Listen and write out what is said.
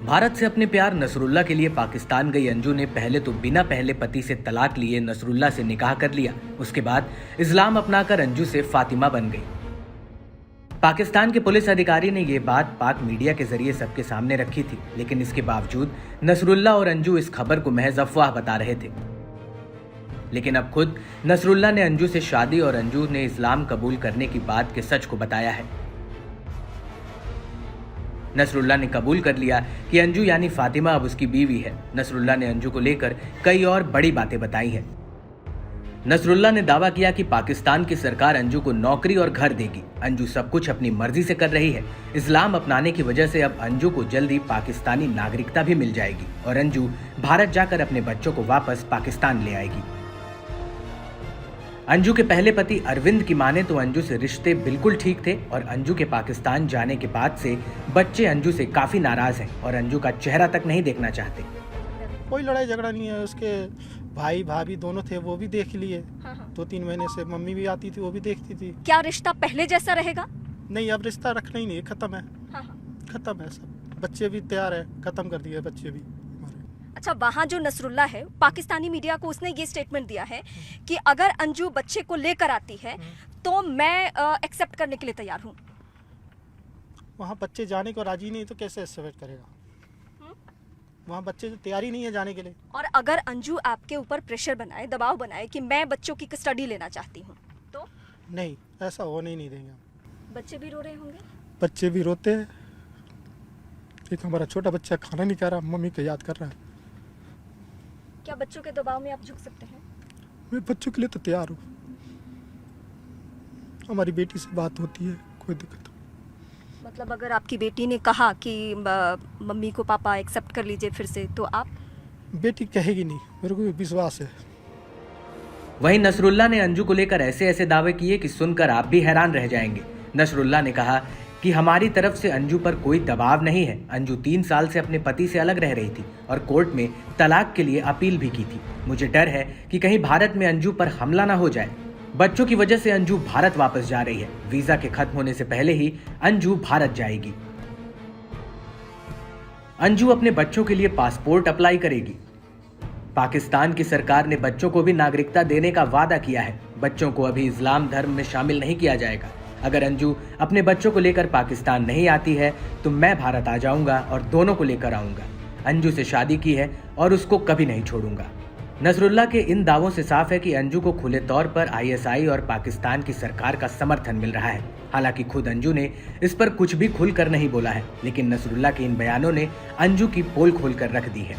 भारत से अपने प्यार नसरुल्ला के लिए पाकिस्तान गई अंजू ने पहले तो बिना पहले पति से तलाक लिए नसरुल्ला से निकाह कर लिया। उसके बाद इस्लाम अपनाकर अंजू से फातिमा बन गई। पाकिस्तान के पुलिस अधिकारी ने ये बात पाक मीडिया के जरिए सबके सामने रखी थी, लेकिन इसके बावजूद नसरुल्ला और अंजू इस खबर को महज अफवाह बता रहे थे। लेकिन अब खुद नसरुल्ला ने अंजू से शादी और अंजू ने इस्लाम कबूल करने की बात के सच को बताया है। नसरुल्ला ने कबूल कर लिया कि अंजू यानी फातिमा अब उसकी बीवी है। नसरुल्ला ने अंजू को लेकर कई और बड़ी बातें बताई हैं। नसरुल्ला ने दावा किया कि पाकिस्तान की सरकार अंजू को नौकरी और घर देगी। अंजू सब कुछ अपनी मर्जी से कर रही है। इस्लाम अपनाने की वजह से अब अंजू को जल्दी पाकिस्तानी नागरिकता भी मिल जाएगी और अंजू भारत जाकर अपने बच्चों को वापस पाकिस्तान ले आएगी। अंजू के पहले पति अरविंद की माने तो अंजू से रिश्ते बिल्कुल ठीक थे और अंजू के पाकिस्तान जाने के बाद से बच्चे अंजू से काफी नाराज हैं और अंजू का चेहरा तक नहीं देखना चाहते। कोई लड़ाई झगड़ा नहीं है। उसके भाई भाभी दोनों थे, वो भी देख लिए। 2-3 महीने से मम्मी भी आती थी, वो भी देखती थी। क्या रिश्ता पहले जैसा रहेगा? नहीं, अब रिश्ता रखना ही नहीं है, खत्म है। खत्म है सब। बच्चे भी तैयार है, खत्म कर दिए बच्चे भी। अच्छा, वहाँ जो नसरुल्ला है, पाकिस्तानी मीडिया को उसने ये स्टेटमेंट दिया है कि अगर अंजू बच्चे को लेकर आती है तो मैं एक्सेप्ट करने के लिए तैयार हूँ। वहाँ बच्चे जाने को राजी नहीं तो कैसे एक्सेप्ट करेगा? वहाँ बच्चे तैयारी नहीं है जाने के लिए। और अगर अंजू आपके ऊपर प्रेशर बनाए, दबाव बनाए कि मैं बच्चों की कस्टडी लेना चाहती हूँ तो? नहीं, ऐसा होने ही नहीं देंगे। बच्चे भी रो रहे होंगे? बच्चे भी रोते हैं। एक हमारा छोटा बच्चा खाना नहीं खा रहा, मम्मी को याद कर रहा है। क्या बच्चों के दबाव में आप झुक सकते हैं? मैं बच्चों के लिए तो तैयार हूँ। हमारी बेटी से बात होती है, कोई दिक्कत नहीं। मतलब अगर आपकी बेटी ने कहा कि मम्मी को पापा एक्सेप्ट कर लीजिए फिर से, तो आप? बेटी कहेगी नहीं, मेरे को विश्वास है। वहीं नसरुल्ला ने अंजू को लेकर ऐसे ऐसे दावे किए कि सुनकर आप भी हैरान रह जाएंगे। नसरुल्ला ने कहा कि हमारी तरफ से अंजू पर कोई दबाव नहीं है। अंजू 3 साल से अपने पति से अलग रह रही थी और कोर्ट में तलाक के लिए अपील भी की थी। मुझे डर है कि कहीं भारत में अंजू पर हमला ना हो जाए। बच्चों की वजह से अंजू भारत वापस जा रही है। वीजा के खत्म होने से पहले ही अंजू भारत जाएगी। अंजू अपने बच्चों के लिए पासपोर्ट अप्लाई करेगी। पाकिस्तान की सरकार ने बच्चों को भी नागरिकता देने का वादा किया है। बच्चों को अभी इस्लाम धर्म में शामिल नहीं किया जाएगा। अगर अंजू अपने बच्चों को लेकर पाकिस्तान नहीं आती है तो मैं भारत आ जाऊंगा और दोनों को लेकर आऊंगा। अंजू से शादी की है और उसको कभी नहीं छोड़ूंगा। नसरुल्ला के इन दावों से साफ है कि अंजू को खुले तौर पर आईएसआई और पाकिस्तान की सरकार का समर्थन मिल रहा है। हालांकि खुद अंजू ने इस पर कुछ भी खुलकर नहीं बोला है, लेकिन नसरुल्ला के इन बयानों ने अंजू की पोल खोलकर रख दी है।